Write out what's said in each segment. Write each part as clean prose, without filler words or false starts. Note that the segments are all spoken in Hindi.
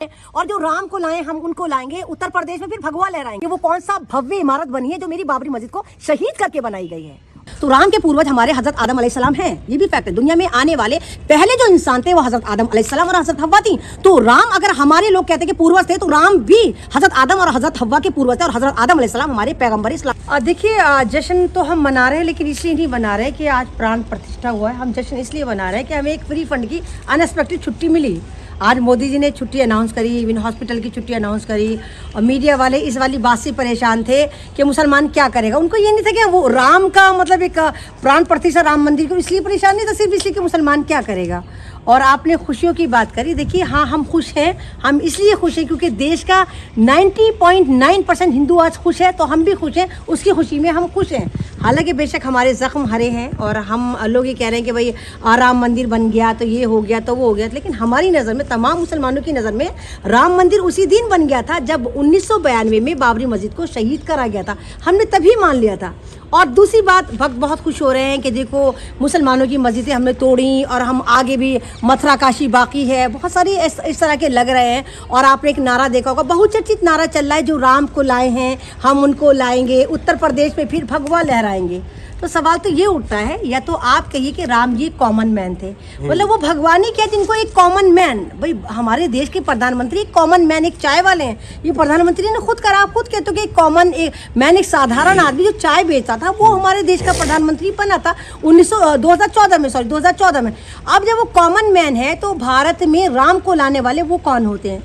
और जो राम को लाए हम उनको लाएंगे, उत्तर प्रदेश में फिर भगवा लहराएंगे। वो कौन सा भव्य इमारत बनी है जो मेरी बाबरी मस्जिद को शहीद करके बनाई गई है। तो राम के पूर्वज हमारे हजरत आदम अलैहिस्सलाम हैं, ये भी फैक्ट है। दुनिया में आने वाले पहले जो इंसान थे वो हजरत आदम अलैहिस्सलाम और हजरत हव्वा थी। तो राम, अगर हमारे लोग कहते हैं कि पूर्वज थे, तो राम भी हजरत आदम और हजरत हव्वा के पूर्वज थे और हजरत आदम अलैहिस्सलाम हमारे पैगम्बर इस्लाम। देखिए, जश्न तो हम मना रहे हैं, लेकिन इसलिए नहीं मना रहे कि आज प्राण प्रतिष्ठा हुआ है। हम जश्न इसलिए मना रहे हैं कि हमें एक फ्री फंड की अनएक्सपेक्टेड छुट्टी मिली। आज मोदी जी ने छुट्टी अनाउंस करी, इवन हॉस्पिटल की छुट्टी अनाउंस करी, और मीडिया वाले इस वाली बात से परेशान थे कि मुसलमान क्या करेगा। उनको ये नहीं था कि वो राम का मतलब एक प्राण प्रतिष्ठा राम मंदिर को इसलिए परेशान नहीं था, सिर्फ इसलिए कि मुसलमान क्या करेगा। और आपने खुशियों की बात करी। देखिए, हाँ, हम खुश हैं। हम इसलिए खुश हैं क्योंकि देश का 90.9% हिंदू आज खुश है, तो हम भी खुश हैं, उसकी खुशी में हम खुश हैं। हालांकि बेशक हमारे ज़ख्म हरे हैं और हम लोग ये कह रहे हैं कि भाई राम मंदिर बन गया तो ये हो गया तो वो हो गया, लेकिन हमारी नज़र में, तमाम मुसलमानों की नज़र में, राम मंदिर उसी दिन बन गया था जब 1992 में बाबरी मस्जिद को शहीद करा गया था। हमने तभी मान लिया था। और दूसरी बात, भक्त बहुत खुश हो रहे हैं कि देखो मुसलमानों की मस्जिदें हमने तोड़ी और हम आगे भी, मथुरा काशी बाकी है, बहुत सारी इस तरह के लग रहे हैं। और आपने एक नारा देखा होगा, बहुचर्चित नारा चल रहा है, जो राम को लाए हैं हम उनको लाएंगे, उत्तर प्रदेश में फिर भगवा लहराएंगे। तो सवाल तो ये उठता है, या तो आप कहिए कि राम जी कॉमन मैन थे, मतलब वो भगवान ही क्या जिनको एक कॉमन मैन, भाई हमारे देश के प्रधानमंत्री एक कॉमन मैन, एक चाय वाले हैं। ये प्रधानमंत्री ने खुद करा, आप खुद कहते हो कि एक कॉमन मैन, एक साधारण आदमी जो चाय बेचता था, वो हमारे देश का प्रधानमंत्री बना था 2014 में। अब जब वो कॉमन मैन है, तो भारत में राम को लाने वाले वो कौन होते हैं?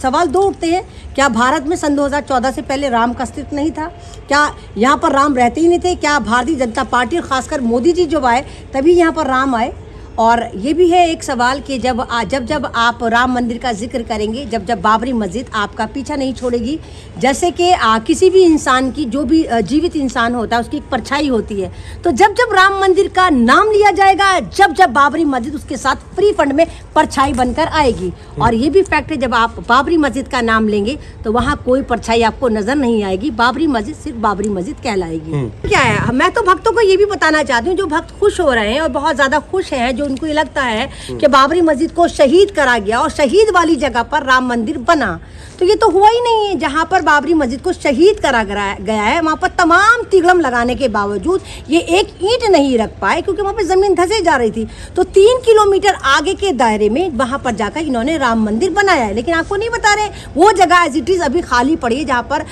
सवाल दो उठते हैं। क्या भारत में सन 2014 से पहले राम का अस्तित्व नहीं था? क्या यहाँ पर राम रहते ही नहीं थे? क्या भारतीय जनता पार्टी और खासकर मोदी जी जब आए तभी यहाँ पर राम आए? और ये भी है एक सवाल कि जब आप राम मंदिर का जिक्र करेंगे, जब बाबरी मस्जिद आपका पीछा नहीं छोड़ेगी, जैसे कि किसी भी इंसान की, जो भी जीवित इंसान होता है उसकी एक परछाई होती है, तो जब राम मंदिर का नाम लिया जाएगा, जब बाबरी मस्जिद उसके साथ फ्री फंड में परछाई बनकर आएगी। और ये भी फैक्ट है, जब आप बाबरी मस्जिद का नाम लेंगे तो वहाँ कोई परछाई आपको नजर नहीं आएगी, बाबरी मस्जिद सिर्फ बाबरी मस्जिद कहलाएगी। क्या है, मैं तो भक्तों को ये भी बताना चाहती हूँ, जो भक्त खुश हो रहे हैं और बहुत ज्यादा खुश हैं, जो उनको ये लगता है कि बाबरी मस्जिद को शहीद करा गया और शहीद वाली जगह पर राम मंदिर बना, तो ये तो हुआ ही नहीं है। जहाँ पर बाबरी मस्जिद को शहीद करा गया है, वहाँ पर तमाम तिगड़म लगाने के बावजूद ये एक ईंट नहीं रख पाए, क्योंकि वहाँ पर जमीन धंसे जा रही थी। तो 3 किलोमीटर आगे के दायरे में वहाँ पर जाकर इन्होंने राम मंदिर बनाया है, लेकिन आपको नहीं बता रहे वो जगह एज इट इज अभी खाली पड़ी है जहाँ पर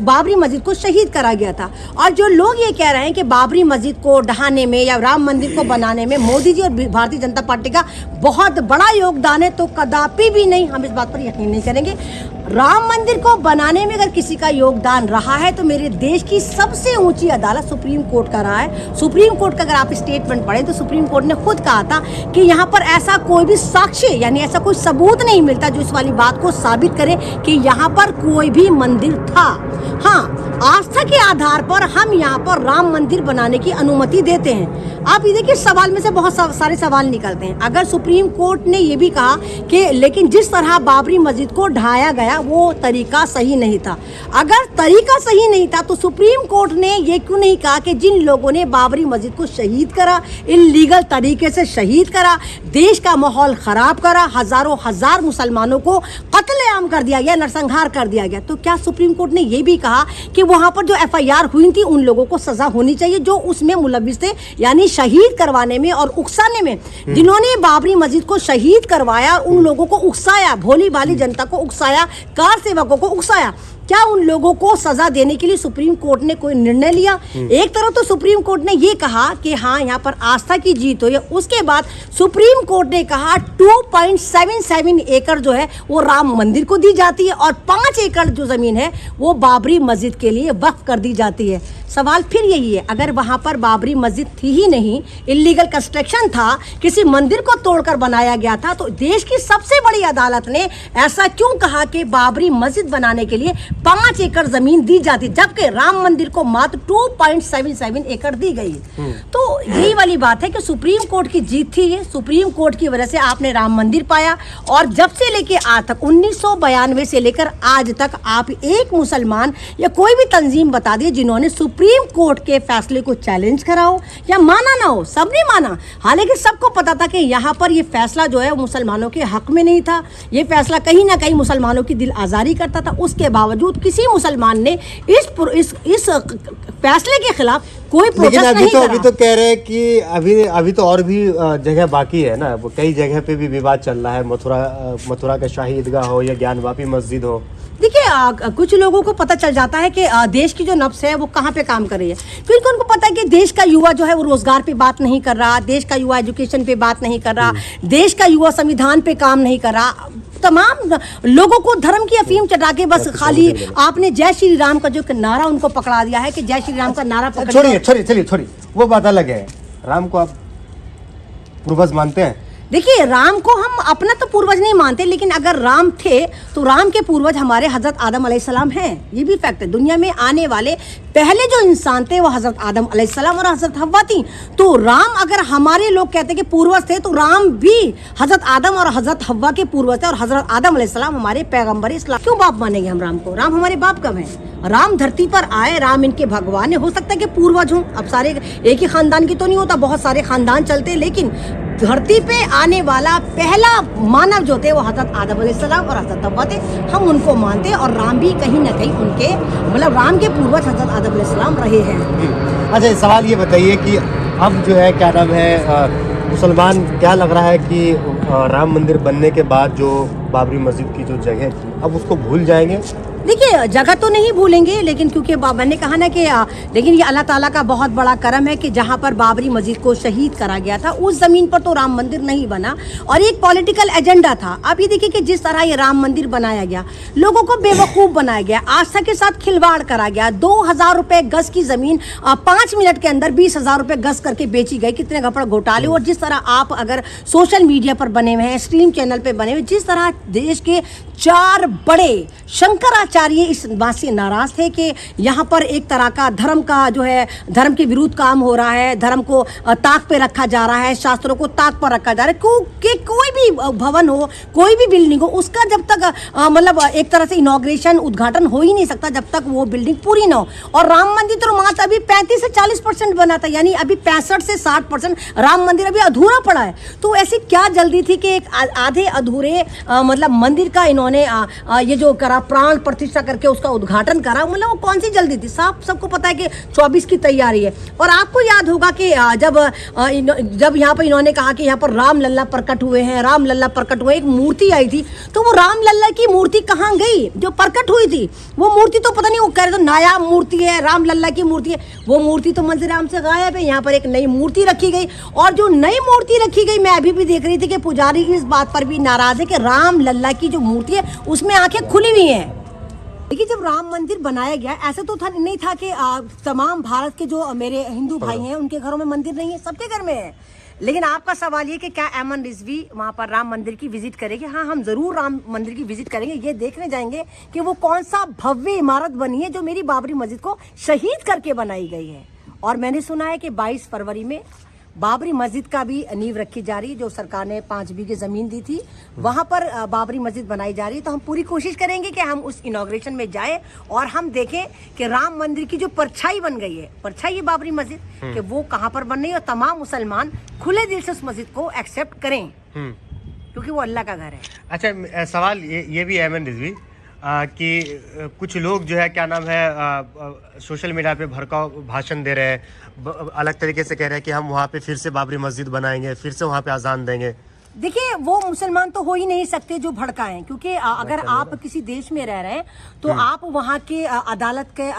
बाबरी मस्जिद को शहीद करा गया था। और जो लोग ये कह रहे हैं कि बाबरी मस्जिद को ढहाने में या राम मंदिर को बनाने में मोदी जी और भारतीय जनता पार्टी का बहुत बड़ा योगदान है, तो कदापि भी नहीं, हम इस बात पर यकीन नहीं करेंगे। राम मंदिर को बनाने में अगर किसी का योगदान रहा है तो मेरे देश की सबसे ऊंची अदालत सुप्रीम कोर्ट का रहा है। सुप्रीम कोर्ट का अगर आप स्टेटमेंट पढ़ें तो सुप्रीम कोर्ट ने खुद कहा था कि यहाँ पर ऐसा कोई भी साक्ष्य, यानी ऐसा कोई सबूत नहीं मिलता जो इस वाली बात को साबित करे कि यहाँ पर कोई भी मंदिर था। हाँ, आस्था के आधार पर हम यहाँ पर राम मंदिर बनाने की अनुमति देते हैं। आप ये देखिए, सवाल में से बहुत सारे सवाल निकलते हैं। अगर सुप्रीम कोर्ट ने ये भी कहा कि लेकिन जिस तरह बाबरी मस्जिद को ढाया गया वो तरीका सही नहीं था, अगर तरीका सही नहीं था तो सुप्रीम कोर्ट ने ये क्यों नहीं कहा कि जिन लोगों ने बाबरी मस्जिद को शहीद करा, इल्लीगल तरीके से शहीद करा, देश का माहौल खराब करा, हजारों हजार मुसलमानों को कत्लेआम कर दिया गया, नरसंहार कर दिया गया, तो क्या सुप्रीम कोर्ट ने ये भी कहा कि वहां पर जो FIR हुई थी उन लोगों को सजा होनी चाहिए जो उसमें मुलविस थे, यानी शहीद करवाने में और उकसाने में, जिन्होंने बाबरी मस्जिद को शहीद करवाया, उन लोगों को उकसाया, भोली भाली जनता को उकसाया, कार सेवकों को उकसाया, क्या उन लोगों को सजा देने के लिए सुप्रीम कोर्ट ने कोई निर्णय लिया? एक तरफ तो सुप्रीम कोर्ट ने ये कहा कि हाँ यहाँ पर आस्था की जीत हुई है, उसके बाद सुप्रीम कोर्ट ने कहा 2.77 एकड़ जो है वो राम मंदिर को दी जाती है और 5 एकड़ जो जमीन है वो बाबरी मस्जिद के लिए वक्फ कर दी जाती है। सवाल फिर यही है, अगर वहां पर बाबरी मस्जिद थी ही नहीं, इल्लीगल कंस्ट्रक्शन था, किसी मंदिर को तोड़कर बनाया गया था, तो देश की सबसे बड़ी अदालत ने ऐसा क्यों कहा कि बाबरी मस्जिद बनाने के लिए 5 एकड़ जमीन दी जाती, जबकि राम मंदिर को मात्र 2.77 एकड़ दी गई। तो यही वाली बात है कि सुप्रीम कोर्ट की जीत थी ये, सुप्रीम कोर्ट की वजह से आपने राम मंदिर पाया। और जब से लेके आज तक 1992 से लेकर आज तक आप एक मुसलमान या कोई भी तंजीम बता दिए जिन्होंने सुप्रीम कोर्ट के फैसले को चैलेंज करा हो या माना ना हो, सबने माना। हालांकि सबको पता था कि यहाँ पर ये फैसला जो है वो मुसलमानों के हक में नहीं था, ये फैसला कहीं ना कहीं मुसलमानों की दिल आज़ारी करता था। उसके बावजूद किसी मुसलमान ने इस फैसले के खिलाफ कोई प्रोटेस्ट नहीं करा। अभी तो कह रहे हैं कि अभी तो और भी जगह बाकी है ना, कई जगह पे भी विवाद चल रहा है, मथुरा का शाही ईदगाह हो या ज्ञानवापी मस्जिद हो। देखिए कुछ लोगों को पता चल जाता है कि देश की जो नब्ज है वो कहाँ पे काम कर रही है, क्योंकि उनको पता है कि देश का युवा जो है वो रोजगार पे बात नहीं कर रहा, देश का युवा एजुकेशन पे बात नहीं कर रहा, देश का युवा संविधान पे काम नहीं कर रहा। तमाम लोगों को धर्म की अफीम चढ़ा के बस खाली आपने जय श्री राम का जो नारा उनको पकड़ा दिया है कि जय श्री राम का नारा छोड़िए वो बात अलग है। राम को आप पूर्वज मानते हैं? देखिए राम को हम अपना तो पूर्वज नहीं मानते, लेकिन अगर राम थे तो राम के पूर्वज हमारे हजरत आदम अलैहिस्सलाम हैं, ये भी फैक्ट है। दुनिया में आने वाले पहले जो इंसान थे वो हजरत आदम अलैहिस्सलाम और हजरत हव्वा थी। तो राम, अगर हमारे लोग कहते हैं कि पूर्वज थे, तो राम भी हजरत आदम और हजरत हव्वा के पूर्वज थे, और हजरत आदम अलैहिस्सलाम हमारे पैगंबर इस्लाम। क्यों बाप मानेंगे हम राम को? राम हमारे बाप कब हैं? राम धरती पर आए, राम इनके भगवान है। हो सकता है कि पूर्वज हों, अब सारे एक ही खानदान की तो नहीं होता, बहुत सारे खानदान चलते, लेकिन धरती पे आने वाला पहला मानव जो थे वो हजरत आदम अलैहिस्सलाम और हजरत हव्वा थे। हम उनको मानते हैं, और राम भी कहीं ना कहीं उनके मतलब राम के पूर्वज हजरत आदम अलैहिस्सलाम रहे हैं। अच्छा, सवाल ये बताइए कि अब जो है क्या नाम है, मुसलमान क्या लग रहा है कि राम मंदिर बनने के बाद जो बाबरी मस्जिद की जो जगह थी अब उसको भूल जाएंगे? देखिए जगह तो नहीं भूलेंगे, लेकिन क्योंकि मैंने कहा ना कि लेकिन ये अल्लाह ताला का बहुत बड़ा करम है कि जहाँ पर बाबरी मस्जिद को शहीद करा गया था उस जमीन पर तो राम मंदिर नहीं बना, और एक पॉलिटिकल एजेंडा था। अब ये देखिए कि जिस तरह ये राम मंदिर बनाया गया, लोगों को बेवकूफ़ बनाया गया, आस्था के साथ खिलवाड़ करा गया। 2000 रुपये गज की जमीन 5 मिनट के अंदर 20,000 रुपये गज करके बेची गई। कितने गपड़ घोटाले। और जिस तरह आप अगर सोशल मीडिया पर बने हुए हैं, स्ट्रीम चैनल पर बने हुए, जिस तरह देश के 4 बड़े शंकराचार्य इस बात से नाराज थे कि यहाँ पर एक तरह का धर्म का जो है धर्म के विरुद्ध काम हो रहा है, धर्म को ताक पे रखा जा रहा है, शास्त्रों को ताक पर रखा जा रहा है। कि कोई भी भवन हो, कोई भी बिल्डिंग हो, उसका जब तक मतलब एक तरह से इनॉग्रेशन उद्घाटन हो ही नहीं सकता जब तक वो बिल्डिंग पूरी ना हो। और राम मंदिर तो मात्र अभी 35 से 40% बना था, यानी अभी 65 से 60% राम मंदिर अभी अधूरा पड़ा है। तो ऐसी क्या जल्दी थी कि एक आधे अधूरे मतलब मंदिर का इन्होंने ये जो करा, प्राण प्रतिष्ठा करके उसका उद्घाटन करा, मतलब वो कौन सी जल्दी थी? सबको पता है कि 24 की तैयारी है। और आपको याद होगा कि जब यहाँ पर इन्होंने कहा कि यहाँ पर राम लल्ला प्रकट हुए हैं, राम लल्ला प्रकट हुए, एक मूर्ति आई थी, तो वो राम लल्ला की मूर्ति कहाँ गई जो प्रकट हुई थी? वो मूर्ति तो पता नहीं, वो कह रहे तो नायाब मूर्ति है, राम लल्ला की मूर्ति है, वो मूर्ति तो मंदिर राम से गायब है। यहाँ पर एक नई मूर्ति रखी गई, और जो नई मूर्ति रखी गई, मैं अभी भी देख रही थी कि पुजारी इस बात पर भी नाराज है कि राम लल्ला की जो मूर्ति है उसमें आंखें खुली हुई हैं। देखिए जब राम मंदिर बनाया गया, ऐसा तो नहीं था कि तमाम भारत के जो मेरे हिंदू भाई हैं उनके घरों में मंदिर नहीं है, सबके घर में है। लेकिन आपका सवाल ये कि क्या ऐमन रिजवी वहाँ पर राम मंदिर की विजिट करेगी? हाँ, हम जरूर राम मंदिर की विजिट करेंगे। ये देखने जाएंगे कि वो कौन सा भव्य इमारत बनी है जो मेरी बाबरी मस्जिद को शहीद करके बनाई गई है। और मैंने सुना है कि 22 फरवरी में बाबरी मस्जिद का भी नींव रखी जा रही है, जो सरकार ने 5 बीघे जमीन दी थी, वहां पर बाबरी मस्जिद बनाई जा रही है। तो हम पूरी कोशिश करेंगे कि हम उस इनॉग्रेशन में जाएं और हम देखें कि राम मंदिर की जो परछाई बन गई है, परछाई है बाबरी मस्जिद, कि वो कहां पर बन रही है, और तमाम मुसलमान खुले दिल से उस मस्जिद को एक्सेप्ट करें, क्योंकि वो अल्लाह का घर है। अच्छा, सवाल ये भी है अहमद रिजवी कि कुछ लोग जो है क्या नाम है सोशल मीडिया पे भड़काऊ भाषण दे रहे हैं, अलग तरीके से कह रहे हैं कि हम वहाँ पे फिर से बाबरी मस्जिद बनाएंगे, फिर से वहाँ पे अजान देंगे। देखिए वो मुसलमान तो हो ही नहीं सकते जो भड़काएं, क्योंकि अगर आप किसी देश में रह रहे हैं तो आप वहाँ के अदालत के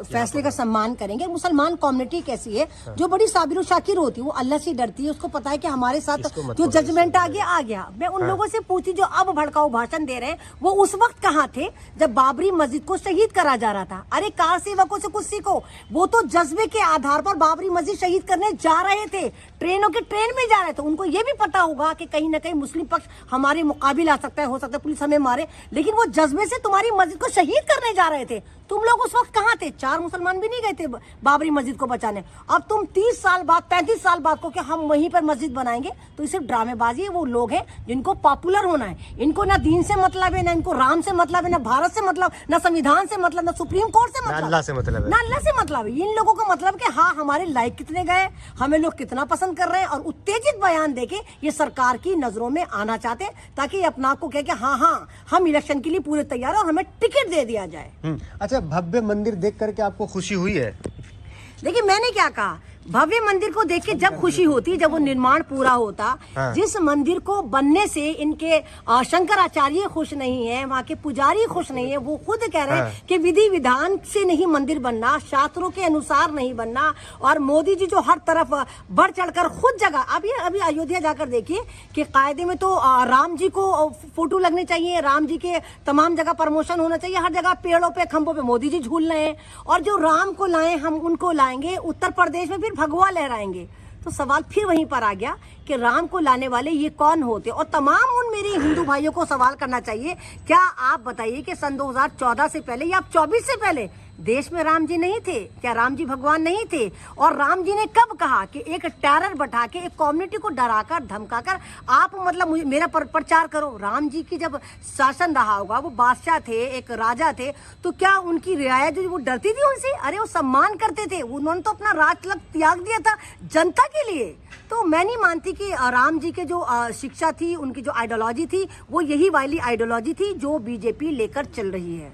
फैसले का सम्मान करेंगे। मुसलमान कम्युनिटी कैसी है जो बड़ी साबिर शाकिर होती है, वो अल्लाह से डरती है, उसको पता है कि हमारे साथ जो जजमेंट आ गया। मैं उन लोगों से पूछती जो अब भड़काऊ भाषण दे रहे हैं, वो उस वक्त कहाँ थे जब बाबरी मस्जिद को शहीद करा जा रहा था? अरे कार सेवकों से कुछ सीखो, वो तो जज्बे के आधार पर बाबरी मस्जिद शहीद करने जा रहे थे, ट्रेनों के ट्रेन में जा रहे थे। उनको ये भी पता होगा कि कहीं कहीं ना कहीं मुस्लिम पक्ष हमारे मुकाबिल आ सकता है, हो सकता है पुलिस हमें मारे, लेकिन वो जज्बे से तुम्हारी मस्जिद को शहीद करने जा रहे थे। तुम लोग उस वक्त कहाँ थे? 4 मुसलमान भी नहीं गए थे बाबरी मस्जिद को बचाने। अब तुम 30 साल बाद 35 साल बाद को कि हम वहीं पर मस्जिद बनाएंगे, तो ये सिर्फ ड्रामेबाजी है। वो लोग हैं जिनको पॉपुलर होना है, इनको ना दीन से मतलब है, ना इनको राम से मतलब है, ना भारत से मतलब, ना संविधान से मतलब, ना सुप्रीम कोर्ट से मतलब, अल्लाह से मतलब है, ना अल्लाह से मतलब है। इन लोगों का मतलब कि हाँ हमारे लाइक कितने गए, हमें लोग कितना पसंद कर रहे हैं, और उत्तेजित बयान देके ये सरकार की नजरों में आना चाहते हैं, ताकि अपना को कहे कि हाँ हम इलेक्शन के लिए पूरे तैयार हैं और हमें टिकट दे दिया जाए। अच्छा, भव्य मंदिर देख करके आपको खुशी हुई है? देखिए मैंने क्या कहा, भव्य मंदिर को देख के जब खुशी होती है, जब वो निर्माण पूरा होता। हाँ। जिस मंदिर को बनने से इनके शंकराचार्य खुश नहीं है, वहाँ के पुजारी खुश नहीं है, वो खुद कह रहे हैं हाँ। कि विधि विधान से नहीं मंदिर बनना, शास्त्रों के अनुसार नहीं बनना। और मोदी जी जो हर तरफ बढ़ चढ़कर खुद जगह, अभी अयोध्या जाकर देखिए कि कायदे में तो राम जी को फोटो लगने चाहिए, राम जी के तमाम जगह प्रमोशन होना चाहिए, हर जगह पेड़ों पे खंभों पे मोदी जी झूल रहे हैं। और जो राम को लाए हम उनको लाएंगे, उत्तर प्रदेश में फिर भगवा लहराएंगे। तो सवाल फिर वहीं पर आ गया कि राम को लाने वाले ये कौन होते। और तमाम उन मेरे हिंदू भाइयों को सवाल करना चाहिए, क्या आप बताइए कि सन 2014 से पहले या 24 से पहले देश में राम जी नहीं थे? क्या राम जी भगवान नहीं थे? और राम जी ने कब कहा कि एक टेरर बैठा के, एक कम्युनिटी को डराकर धमकाकर आप मतलब मेरा प्रचार करो? राम जी की जब शासन रहा होगा, वो बादशाह थे, एक राजा थे, तो क्या उनकी रियायत जो वो डरती थी उनसे? अरे वो सम्मान करते थे, उन्होंने तो अपना राज तिलक त्याग दिया था जनता के लिए। तो मैं नहीं मानती कि राम जी के जो शिक्षा थी, उनकी जो आइडियोलॉजी थी, वो यही वाली आइडियोलॉजी थी जो बीजेपी लेकर चल रही है।